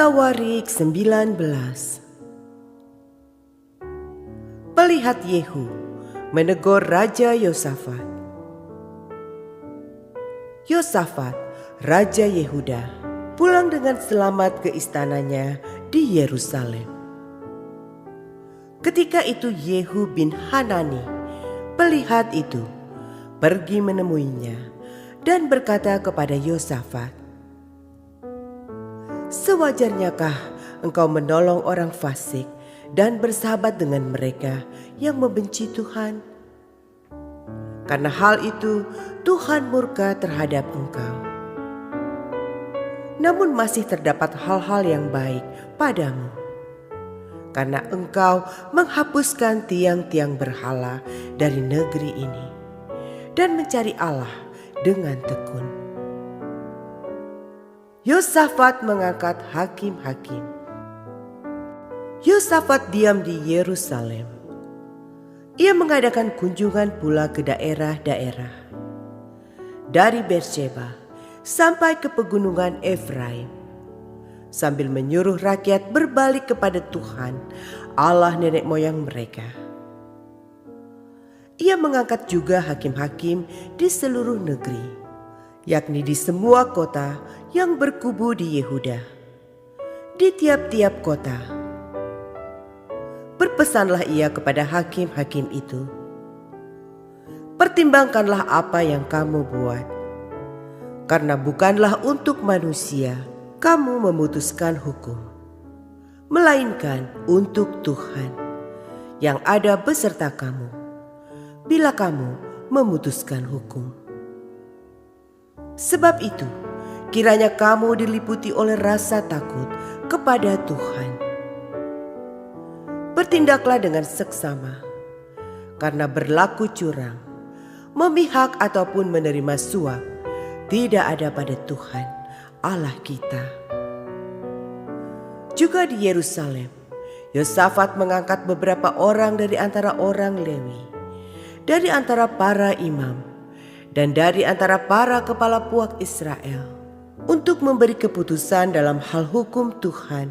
Tawarik 19. Pelihat Yehu menegur Raja Yosafat. Yosafat, Raja Yehuda, pulang dengan selamat ke istananya di Yerusalem. Ketika itu Yehu bin Hanani, pelihat itu, pergi menemuinya dan berkata kepada Yosafat, "Sewajarnyakah engkau menolong orang fasik dan bersahabat dengan mereka yang membenci Tuhan? Karena hal itu Tuhan murka terhadap engkau. Namun masih terdapat hal-hal yang baik padamu, karena engkau menghapuskan tiang-tiang berhala dari negeri ini dan mencari Allah dengan tekun." Yosafat mengangkat hakim-hakim. Yosafat diam di Yerusalem. Ia mengadakan kunjungan pula ke daerah-daerah, dari Beersheba sampai ke pegunungan Efraim, sambil menyuruh rakyat berbalik kepada Tuhan, Allah nenek moyang mereka. Ia mengangkat juga hakim-hakim di seluruh negeri, yakni di semua kota yang berkubu di Yehuda, di tiap-tiap kota. Berpesanlah ia kepada hakim-hakim itu, "Pertimbangkanlah apa yang kamu buat, karena bukanlah untuk manusia kamu memutuskan hukum, melainkan untuk Tuhan yang ada beserta kamu bila kamu memutuskan hukum. Sebab itu, kiranya kamu diliputi oleh rasa takut kepada Tuhan. Bertindaklah dengan seksama, karena berlaku curang, memihak ataupun menerima suap tidak ada pada Tuhan Allah kita." Juga di Yerusalem, Yosafat mengangkat beberapa orang dari antara orang Lewi, dari antara para imam, dan dari antara para kepala puak Israel, untuk memberi keputusan dalam hal hukum Tuhan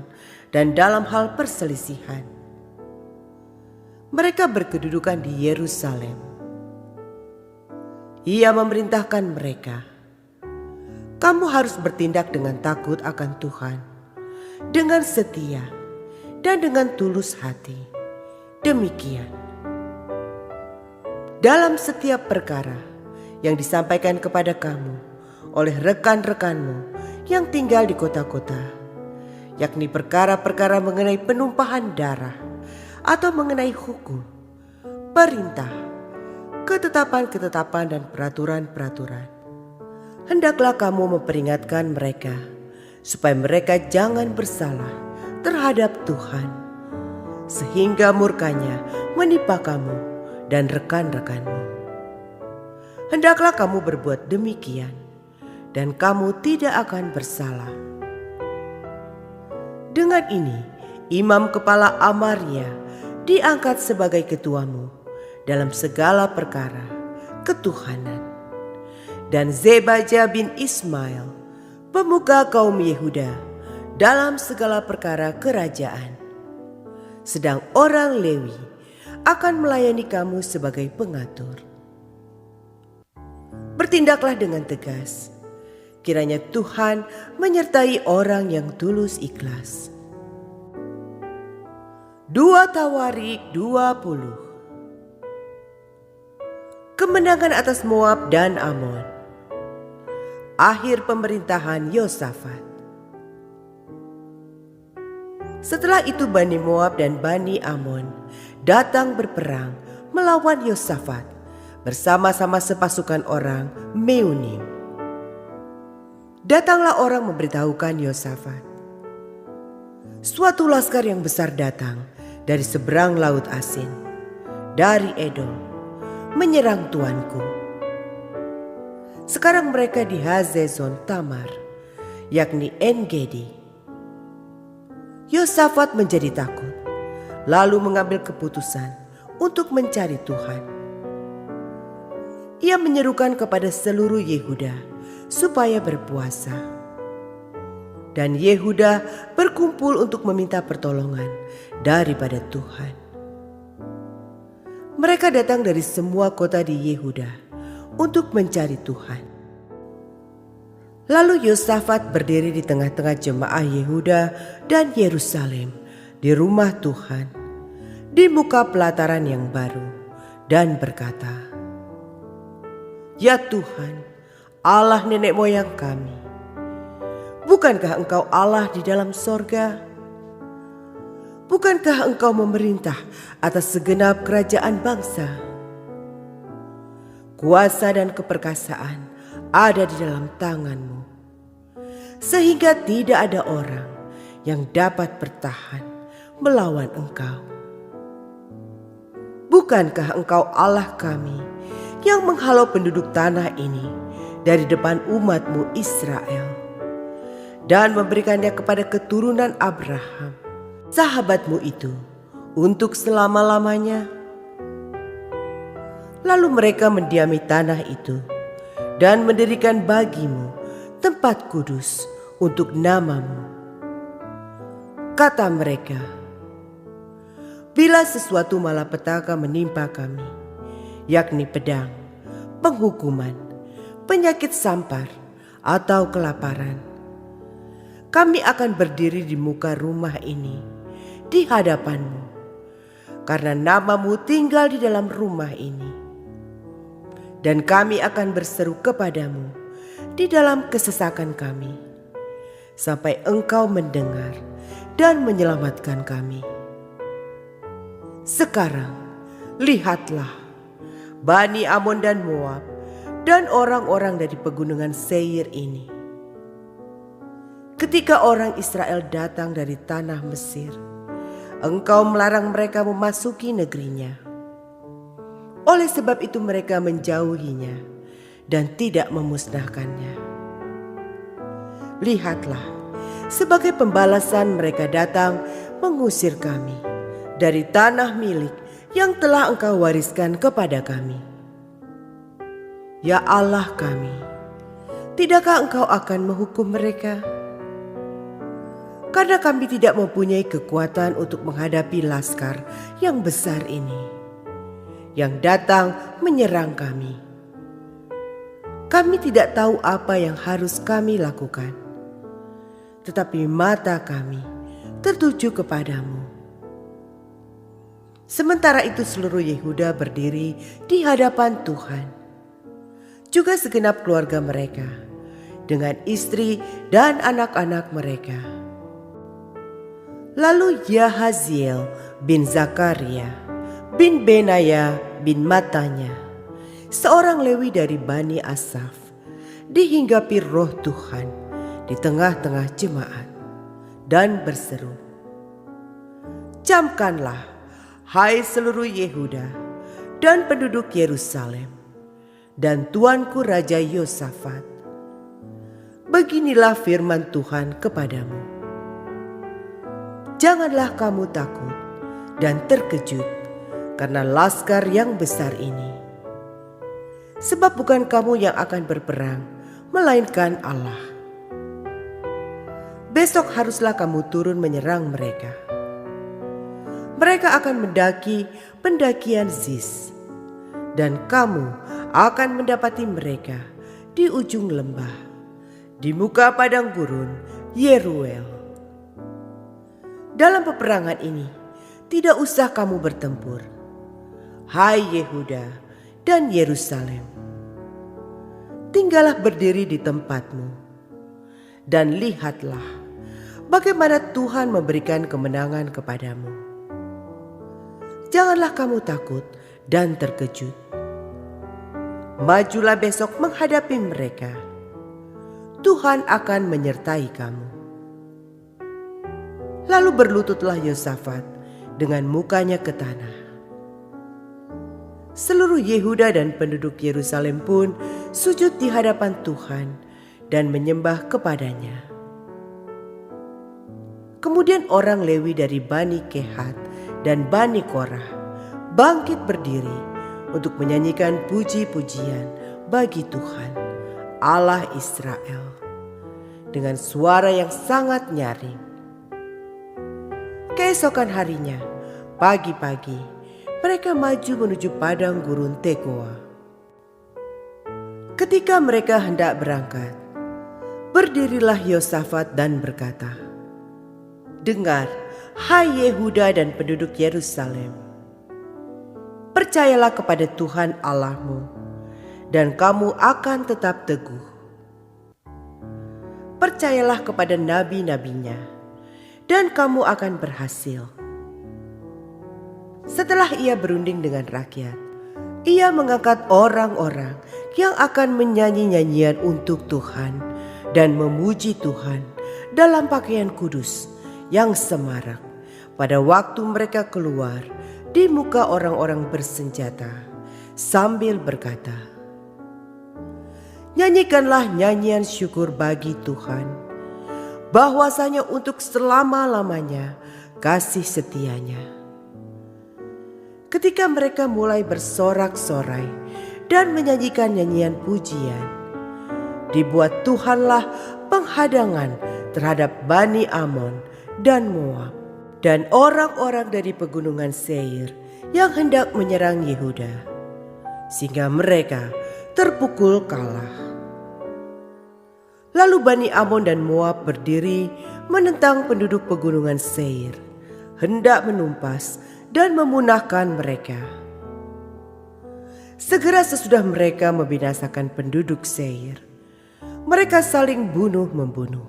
dan dalam hal perselisihan. Mereka berkedudukan di Yerusalem. Ia memerintahkan mereka, "Kamu harus bertindak dengan takut akan Tuhan, dengan setia dan dengan tulus hati. Demikian, dalam setiap perkara yang disampaikan kepada kamu oleh rekan-rekanmu yang tinggal di kota-kota, yakni perkara-perkara mengenai penumpahan darah atau mengenai hukum, perintah, ketetapan-ketetapan dan peraturan-peraturan, hendaklah kamu memperingatkan mereka supaya mereka jangan bersalah terhadap Tuhan, sehingga murkanya menimpa kamu dan rekan-rekanmu. Hendaklah kamu berbuat demikian, dan kamu tidak akan bersalah." Dengan ini, imam kepala Amaria diangkat sebagai ketuamu dalam segala perkara ketuhanan, dan Zebaja bin Ismail, pemuka kaum Yehuda, dalam segala perkara kerajaan. Sedang orang Lewi akan melayani kamu sebagai pengatur. Bertindaklah dengan tegas, kiranya Tuhan menyertai orang yang tulus ikhlas. 2 Tawarik 20. Kemenangan atas Moab dan Amon. Akhir pemerintahan Yosafat. Setelah itu Bani Moab dan Bani Amon datang berperang melawan Yosafat bersama-sama sepasukan orang Meunim. Datanglah orang memberitahukan Yosafat, "Suatu laskar yang besar datang dari seberang laut Asin, dari Edom, menyerang tuanku. Sekarang mereka di Hazezon Tamar, yakni En-Gedi." Yosafat menjadi takut, lalu mengambil keputusan untuk mencari Tuhan. Ia menyerukan kepada seluruh Yehuda supaya berpuasa. dan Yehuda berkumpul untuk meminta pertolongan daripada Tuhan. Mereka datang dari semua kota di Yehuda untuk mencari Tuhan. Lalu Yosafat berdiri di tengah-tengah jemaah Yehuda dan Yerusalem di rumah Tuhan, di muka pelataran yang baru, dan berkata, "Ya Tuhan, Allah nenek moyang kami, bukankah Engkau Allah di dalam sorga? Bukankah Engkau memerintah atas segenap kerajaan bangsa? Kuasa dan keperkasaan ada di dalam tangan-Mu, sehingga tidak ada orang yang dapat bertahan melawan Engkau. Bukankah Engkau Allah kami yang menghalau penduduk tanah ini dari depan umat-Mu Israel dan memberikannya kepada keturunan Abraham, sahabat-Mu itu, untuk selama-lamanya?" Lalu mereka mendiami tanah itu dan mendirikan bagi-Mu tempat kudus untuk nama-Mu. Kata mereka, "Bila sesuatu malapetaka menimpa kami, yakni pedang, penghukuman, penyakit sampar, atau kelaparan, kami akan berdiri di muka rumah ini di hadapan-Mu, karena nama-Mu tinggal di dalam rumah ini. Dan kami akan berseru kepadamu di dalam kesesakan kami, sampai Engkau mendengar dan menyelamatkan kami. Sekarang lihatlah, Bani Amon dan Moab dan orang-orang dari pegunungan Seir ini. Ketika orang Israel datang dari tanah Mesir, Engkau melarang mereka memasuki negerinya. Oleh sebab itu mereka menjauhinya dan tidak memusnahkannya. Lihatlah, sebagai pembalasan mereka datang mengusir kami dari tanah milik yang telah Engkau wariskan kepada kami. Ya Allah kami, tidakkah Engkau akan menghukum mereka? Karena kami tidak mempunyai kekuatan untuk menghadapi laskar yang besar ini, yang datang menyerang kami. Kami tidak tahu apa yang harus kami lakukan, tetapi mata kami tertuju kepadamu." Sementara itu seluruh Yehuda berdiri di hadapan Tuhan, juga segenap keluarga mereka, dengan istri dan anak-anak mereka. Lalu Yahaziel bin Zakaria bin Benaya bin Matanya, seorang Lewi dari Bani Asaf, dihinggapi roh Tuhan di tengah-tengah jemaat dan berseru, "Camkanlah, hai seluruh Yehuda dan penduduk Yerusalem, dan tuanku Raja Yosafat. Beginilah firman Tuhan kepadamu. Janganlah kamu takut dan terkejut karena laskar yang besar ini. Sebab bukan kamu yang akan berperang, melainkan Allah. Besok haruslah kamu turun menyerang mereka. Mereka akan mendaki pendakian Ziz, dan kamu akan mendapati mereka di ujung lembah, di muka padang gurun Yeruel. Dalam peperangan ini tidak usah kamu bertempur, hai Yehuda dan Yerusalem. Tinggallah berdiri di tempatmu, dan lihatlah bagaimana Tuhan memberikan kemenangan kepadamu. Janganlah kamu takut dan terkejut. Majulah besok menghadapi mereka. Tuhan akan menyertai kamu." Lalu berlututlah Yosafat dengan mukanya ke tanah. Seluruh Yehuda dan penduduk Yerusalem pun sujud di hadapan Tuhan dan menyembah kepadanya. Kemudian orang Lewi dari Bani Kehat dan Bani Korah bangkit berdiri untuk menyanyikan puji-pujian bagi Tuhan, Allah Israel, dengan suara yang sangat nyaring. Keesokan harinya, pagi-pagi, mereka maju menuju padang gurun Tekoa. Ketika mereka hendak berangkat, berdirilah Yosafat dan berkata, "Dengar, hai Yehuda dan penduduk Yerusalem, percayalah kepada Tuhan Allahmu, dan kamu akan tetap teguh. Percayalah kepada nabi-nabinya, dan kamu akan berhasil." Setelah ia berunding dengan rakyat, ia mengangkat orang-orang yang akan menyanyi nyanyian untuk Tuhan dan memuji Tuhan dalam pakaian kudus yang semarak pada waktu mereka keluar di muka orang-orang bersenjata sambil berkata, "Nyanyikanlah nyanyian syukur bagi Tuhan, bahwasanya untuk selama-lamanya kasih setianya." Ketika mereka mulai bersorak-sorai dan menyanyikan nyanyian pujian, dibuat Tuhanlah penghadangan terhadap Bani Amon dan Moab dan orang-orang dari pegunungan Seir yang hendak menyerang Yehuda, sehingga mereka terpukul kalah. Lalu Bani Amon dan Moab berdiri menentang penduduk pegunungan Seir, hendak menumpas dan memunahkan mereka. Segera sesudah mereka membinasakan penduduk Seir, mereka saling bunuh-membunuh.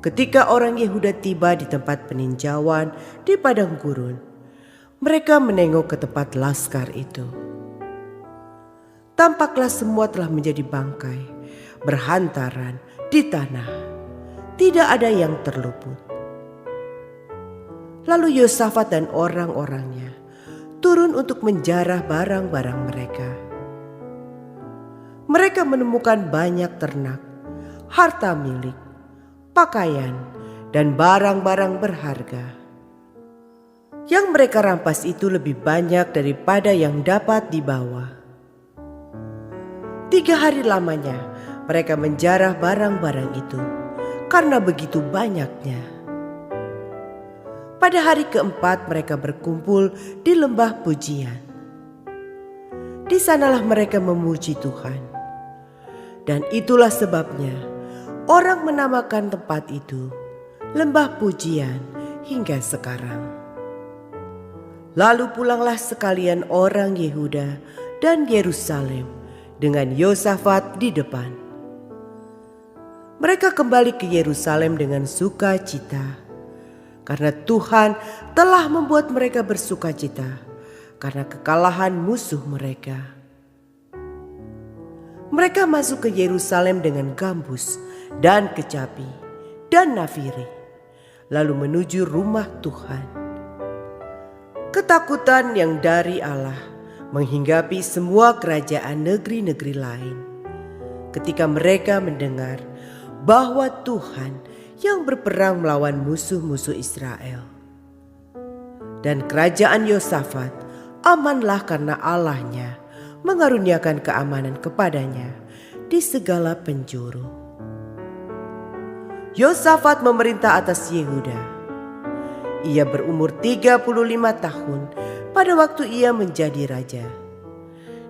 Ketika orang Yehuda tiba di tempat peninjauan di padang gurun, mereka menengok ke tempat laskar itu. Tampaklah semua telah menjadi bangkai, berhantaran di tanah. Tidak ada yang terluput. Lalu Yosafat dan orang-orangnya turun untuk menjarah barang-barang mereka. Mereka menemukan banyak ternak, harta milik, pakaian, dan barang-barang berharga. Yang mereka rampas itu lebih banyak daripada yang dapat dibawa. 3 hari lamanya mereka menjarah barang-barang itu karena begitu banyaknya. Pada hari keempat mereka berkumpul di lembah pujian. Di sanalah mereka memuji Tuhan. Dan itulah sebabnya orang menamakan tempat itu lembah pujian hingga sekarang. Lalu pulanglah sekalian orang Yehuda dan Yerusalem dengan Yosafat di depan. Mereka kembali ke Yerusalem dengan sukacita, karena Tuhan telah membuat mereka bersukacita karena kekalahan musuh mereka. Mereka masuk ke Yerusalem dengan gambus dan kecapi dan nafiri, lalu menuju rumah Tuhan. Ketakutan yang dari Allah menghinggapi semua kerajaan negeri-negeri lain ketika mereka mendengar bahwa Tuhan yang berperang melawan musuh-musuh Israel. Dan kerajaan Yosafat amanlah karena Allahnya mengaruniakan keamanan kepadanya di segala penjuru. Yosafat memerintah atas Yehuda. Ia berumur 35 tahun pada waktu ia menjadi raja.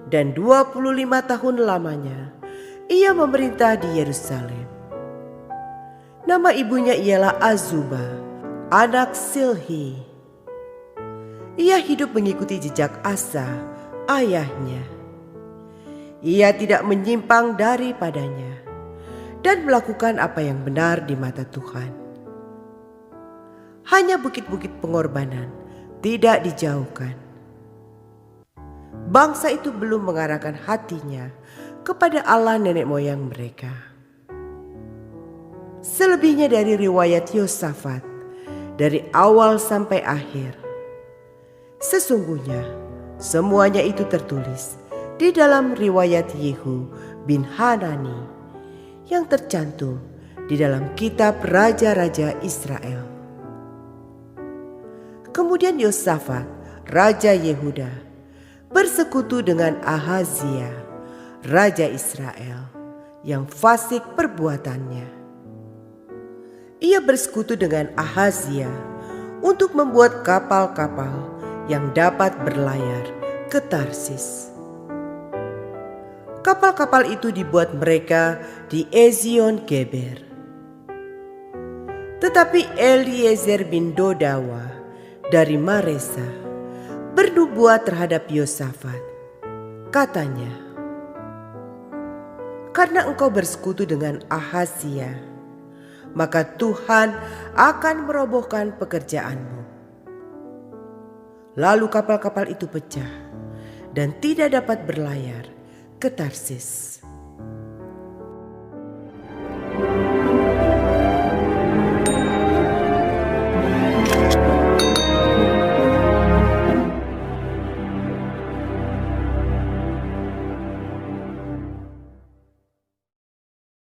Dan 25 tahun lamanya ia memerintah di Yerusalem. Nama ibunya ialah Azubah, anak Silhi. Ia hidup mengikuti jejak Asa, ayahnya. Ia tidak menyimpang daripadanya dan melakukan apa yang benar di mata Tuhan. Hanya bukit-bukit pengorbanan tidak dijauhkan. Bangsa itu belum mengarahkan hatinya kepada Allah nenek moyang mereka. Selebihnya dari riwayat Yosafat, dari awal sampai akhir, sesungguhnya semuanya itu tertulis di dalam riwayat Yehu bin Hanani yang tercantum di dalam kitab Raja-Raja Israel. Kemudian Yosafat, Raja Yehuda, bersekutu dengan Ahazia, Raja Israel, yang fasik perbuatannya. Ia bersekutu dengan Ahazia untuk membuat kapal-kapal yang dapat berlayar ke Tarsis. Kapal-kapal itu dibuat mereka di Ezion Geber. Tetapi Eliezer bin Dodawa dari Maresa bernubuat terhadap Yosafat. Katanya, "Karena engkau bersekutu dengan Ahazia, maka Tuhan akan merobohkan pekerjaanmu." Lalu kapal-kapal itu pecah dan tidak dapat berlayar ke Tarsis.